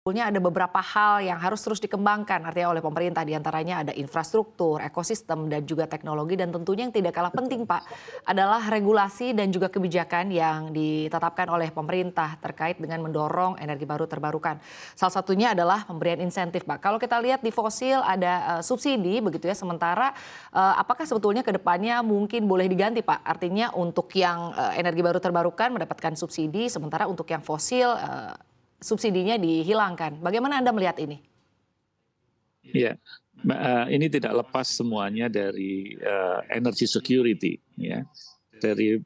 Sebetulnya ada beberapa hal yang harus terus dikembangkan artinya oleh pemerintah, diantaranya ada infrastruktur, ekosistem dan juga teknologi, dan tentunya yang tidak kalah penting Pak adalah regulasi dan juga kebijakan yang ditetapkan oleh pemerintah terkait dengan mendorong energi baru terbarukan. Salah satunya adalah pemberian insentif Pak. Kalau kita lihat di fosil ada subsidi begitu ya, sementara apakah sebetulnya ke depannya mungkin boleh diganti Pak? Artinya untuk yang energi baru terbarukan mendapatkan subsidi, sementara untuk yang fosil subsidinya dihilangkan. Bagaimana Anda melihat ini? Ya, ini tidak lepas semuanya dari energy security, ya, dari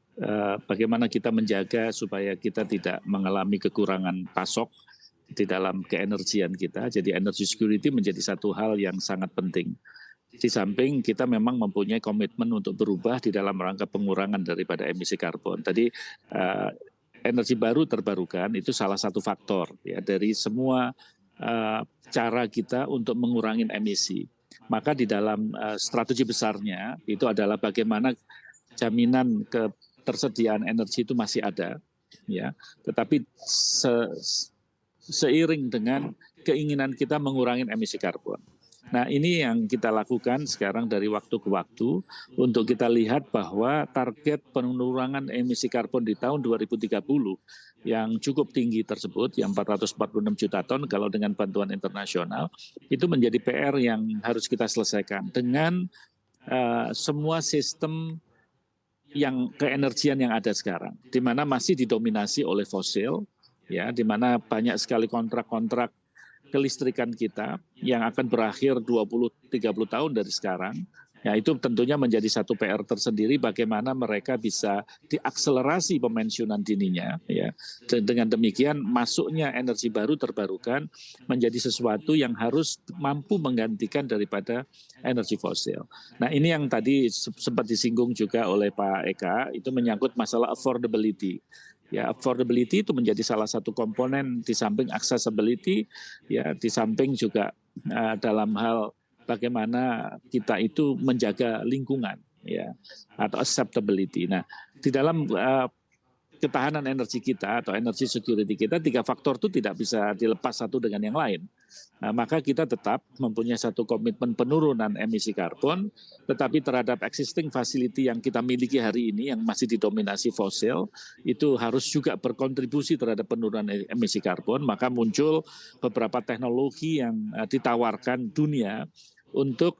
bagaimana kita menjaga supaya kita tidak mengalami kekurangan pasok di dalam keenergian kita. Jadi energy security menjadi satu hal yang sangat penting. Di samping kita memang mempunyai komitmen untuk berubah di dalam rangka pengurangan daripada emisi karbon. Tadi energi baru terbarukan itu salah satu faktor ya dari semua cara kita untuk mengurangi emisi. Maka di dalam strategi besarnya itu adalah bagaimana jaminan ketersediaan energi itu masih ada, ya. Tetapi seiring dengan keinginan kita mengurangi emisi karbon. Nah, ini yang kita lakukan sekarang dari waktu ke waktu untuk kita lihat bahwa target penurunan emisi karbon di tahun 2030 yang cukup tinggi tersebut, yang 446 juta ton kalau dengan bantuan internasional, itu menjadi PR yang harus kita selesaikan dengan semua sistem yang keenergian yang ada sekarang, di mana masih didominasi oleh fosil, ya, di mana banyak sekali kontrak-kontrak kelistrikan kita yang akan berakhir 20-30 tahun dari sekarang. Ya, itu tentunya menjadi satu PR tersendiri bagaimana mereka bisa diakselerasi pemensiunan dininya, ya. Dan dengan demikian masuknya energi baru terbarukan menjadi sesuatu yang harus mampu menggantikan daripada energi fosil. Nah, ini yang tadi sempat disinggung juga oleh Pak Eka, itu menyangkut masalah affordability. Ya, affordability itu menjadi salah satu komponen di samping accessibility, ya, di samping juga dalam hal bagaimana kita itu menjaga lingkungan, ya, atau acceptability. Nah, di dalam ketahanan energi kita atau energy security kita, tiga faktor itu tidak bisa dilepas satu dengan yang lain. Nah, maka kita tetap mempunyai satu komitmen penurunan emisi karbon, tetapi terhadap existing facility yang kita miliki hari ini yang masih didominasi fosil, itu harus juga berkontribusi terhadap penurunan emisi karbon. Maka muncul beberapa teknologi yang ditawarkan dunia untuk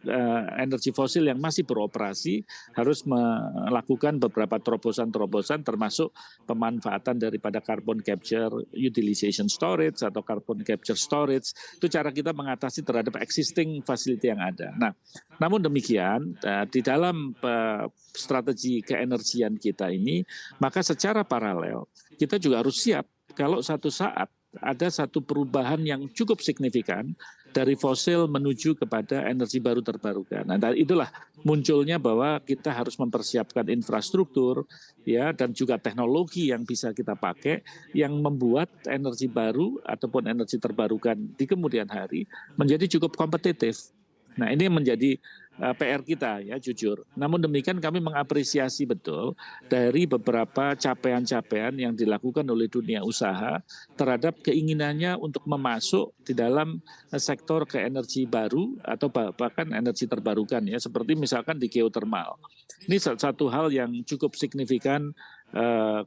energi fosil yang masih beroperasi harus melakukan beberapa terobosan-terobosan termasuk pemanfaatan daripada carbon capture utilization storage atau carbon capture storage. Itu cara kita mengatasi terhadap existing facility yang ada. Nah, namun demikian di dalam strategi keenergian kita ini, maka secara paralel kita juga harus siap kalau satu saat ada satu perubahan yang cukup signifikan dari fosil menuju kepada energi baru terbarukan. Nah, itulah munculnya bahwa kita harus mempersiapkan infrastruktur, ya, dan juga teknologi yang bisa kita pakai yang membuat energi baru ataupun energi terbarukan di kemudian hari menjadi cukup kompetitif. Nah, ini menjadi PR kita, ya, jujur. Namun demikian kami mengapresiasi betul dari beberapa capaian-capaian yang dilakukan oleh dunia usaha terhadap keinginannya untuk memasuk di dalam sektor ke energi baru atau bahkan energi terbarukan, ya, seperti misalkan di geothermal. Ini satu hal yang cukup signifikan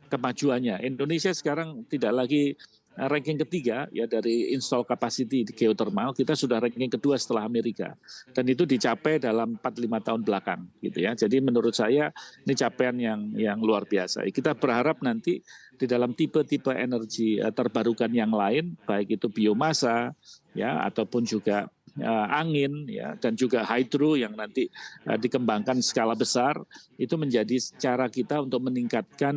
kemajuannya. Indonesia sekarang tidak lagi ranking ketiga, ya, dari install capacity di geothermal, kita sudah ranking kedua setelah Amerika, dan itu dicapai dalam 4-5 tahun belakang, gitu ya. Jadi menurut saya ini capaian yang luar biasa. Kita berharap nanti di dalam tipe-tipe energi terbarukan yang lain, baik itu biomasa, ya, ataupun juga angin, ya, dan juga hydro yang nanti dikembangkan skala besar, itu menjadi cara kita untuk meningkatkan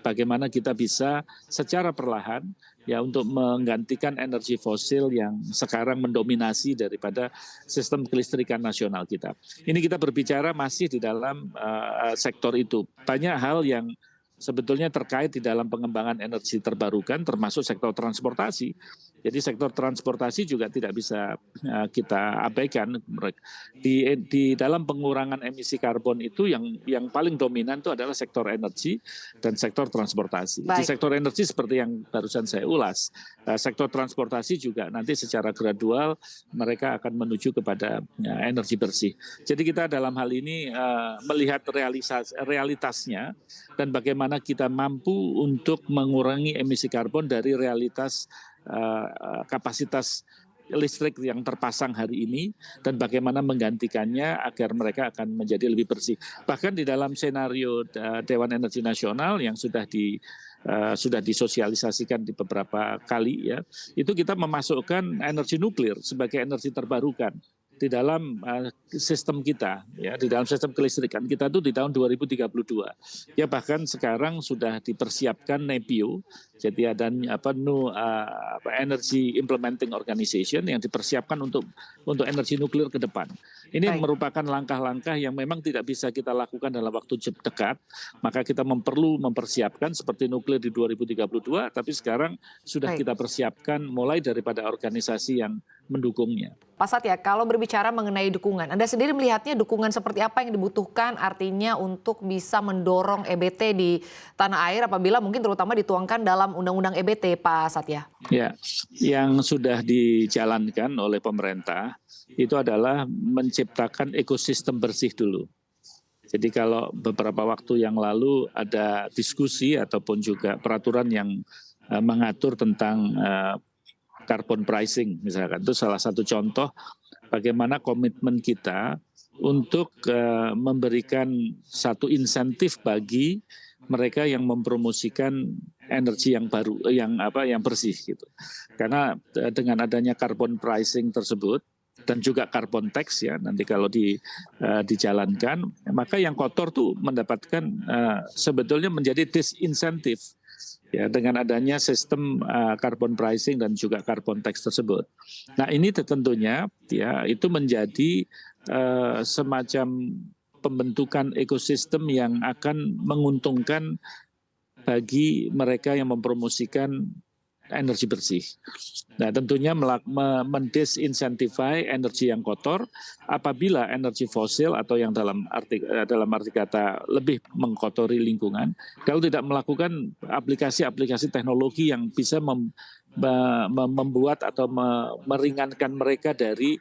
bagaimana kita bisa secara perlahan, ya, untuk menggantikan energi fosil yang sekarang mendominasi daripada sistem kelistrikan nasional kita. Ini kita berbicara masih di dalam sektor itu. Banyak hal yang sebetulnya terkait di dalam pengembangan energi terbarukan termasuk sektor transportasi Jadi sektor transportasi juga tidak bisa kita abaikan. Di dalam pengurangan emisi karbon itu yang paling dominan itu adalah sektor energi dan sektor transportasi. Di Baik. sektor energi seperti yang barusan saya ulas, sektor transportasi juga nanti secara gradual mereka akan menuju kepada energi bersih. Jadi kita dalam hal ini melihat realitasnya dan bagaimana kita mampu untuk mengurangi emisi karbon dari realitas kapasitas listrik yang terpasang hari ini dan bagaimana menggantikannya agar mereka akan menjadi lebih bersih. Bahkan di dalam senario Dewan Energi Nasional yang sudah disosialisasikan di beberapa kali ya, itu kita memasukkan energi nuklir sebagai energi terbarukan di dalam sistem kita, ya, di dalam sistem kelistrikan kita itu di tahun 2032. Ya bahkan sekarang sudah dipersiapkan NEPIO, jadi ada Energy Implementing Organization yang dipersiapkan untuk energi nuklir ke depan. Ini merupakan langkah-langkah yang memang tidak bisa kita lakukan dalam waktu dekat, maka kita perlu mempersiapkan seperti nuklir di 2032, tapi sekarang sudah kita persiapkan mulai daripada organisasi yang mendukungnya. Pak Satya, kalau berbicara mengenai dukungan, Anda sendiri melihatnya dukungan seperti apa yang dibutuhkan artinya untuk bisa mendorong EBT di tanah air apabila mungkin terutama dituangkan dalam Undang-Undang EBT, Pak Satya? Ya, yang sudah dijalankan oleh pemerintah itu adalah menciptakan ekosistem bersih dulu. Jadi kalau beberapa waktu yang lalu ada diskusi ataupun juga peraturan yang mengatur tentang carbon pricing misalkan, itu salah satu contoh bagaimana komitmen kita untuk memberikan satu insentif bagi mereka yang mempromosikan energi yang baru, yang bersih gitu. Karena dengan adanya carbon pricing tersebut dan juga carbon tax ya nanti kalau dijalankan, maka yang kotor tuh mendapatkan sebetulnya menjadi disinsentif. Ya, dengan adanya sistem carbon pricing dan juga carbon tax tersebut. Nah ini tentunya ya itu menjadi semacam pembentukan ekosistem yang akan menguntungkan bagi mereka yang mempromosikan energi bersih. Nah tentunya mendisinsentify energi yang kotor apabila energi fosil atau yang dalam arti kata lebih mengkotori lingkungan, kalau tidak melakukan aplikasi-aplikasi teknologi yang bisa membuat atau meringankan mereka dari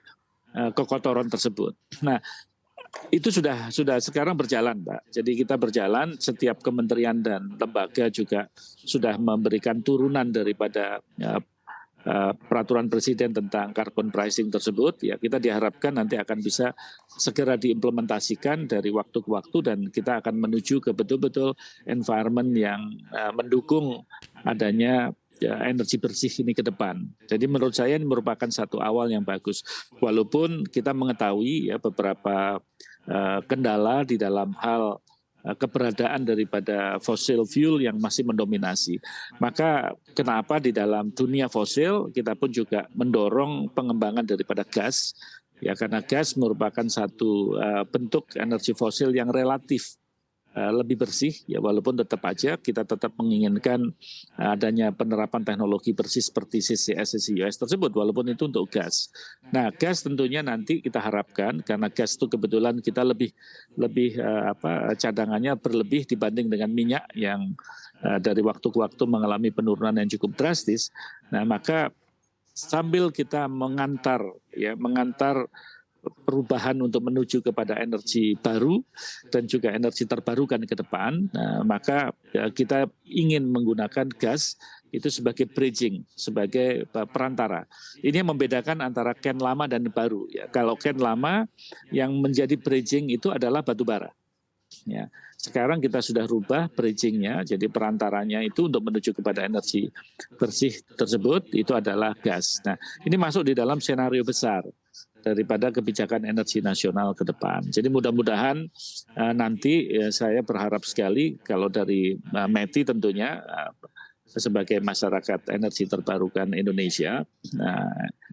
kekotoran tersebut. Nah itu sudah sekarang berjalan, Pak. Jadi kita berjalan, setiap kementerian dan lembaga juga sudah memberikan turunan daripada peraturan presiden tentang carbon pricing tersebut. Ya kita diharapkan nanti akan bisa segera diimplementasikan dari waktu ke waktu dan kita akan menuju ke betul-betul environment yang mendukung adanya energi bersih ini ke depan. Jadi menurut saya ini merupakan satu awal yang bagus. Walaupun kita mengetahui ya beberapa kendala di dalam hal keberadaan daripada fossil fuel yang masih mendominasi. Maka kenapa di dalam dunia fosil kita pun juga mendorong pengembangan daripada gas. Ya karena gas merupakan satu bentuk energi fosil yang relatif lebih bersih ya walaupun tetap aja kita tetap menginginkan adanya penerapan teknologi bersih seperti CCS, CCUS tersebut walaupun itu untuk gas. Nah gas tentunya nanti kita harapkan karena gas itu kebetulan kita lebih cadangannya berlebih dibanding dengan minyak yang dari waktu ke waktu mengalami penurunan yang cukup drastis. Nah maka sambil kita mengantar perubahan untuk menuju kepada energi baru dan juga energi terbarukan ke depan, maka kita ingin menggunakan gas itu sebagai bridging, sebagai perantara. Ini yang membedakan antara ken lama dan baru. Ya, kalau ken lama yang menjadi bridging itu adalah batu bara. Ya, sekarang kita sudah rubah bridgingnya, jadi perantaranya itu untuk menuju kepada energi bersih tersebut itu adalah gas. Nah, ini masuk di dalam senario besar daripada kebijakan energi nasional ke depan. Jadi mudah-mudahan nanti saya berharap sekali kalau dari METI tentunya sebagai masyarakat energi terbarukan Indonesia,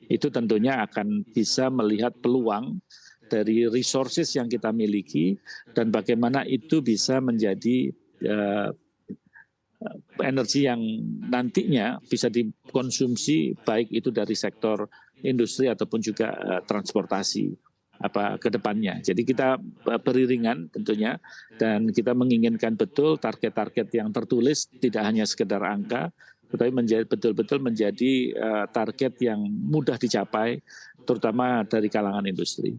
itu tentunya akan bisa melihat peluang dari resources yang kita miliki dan bagaimana itu bisa menjadi energi yang nantinya bisa dikonsumsi baik itu dari sektor industri ataupun juga transportasi ke depannya. Jadi kita beriringan tentunya, dan kita menginginkan betul target-target yang tertulis tidak hanya sekedar angka, tetapi betul-betul menjadi target yang mudah dicapai, terutama dari kalangan industri.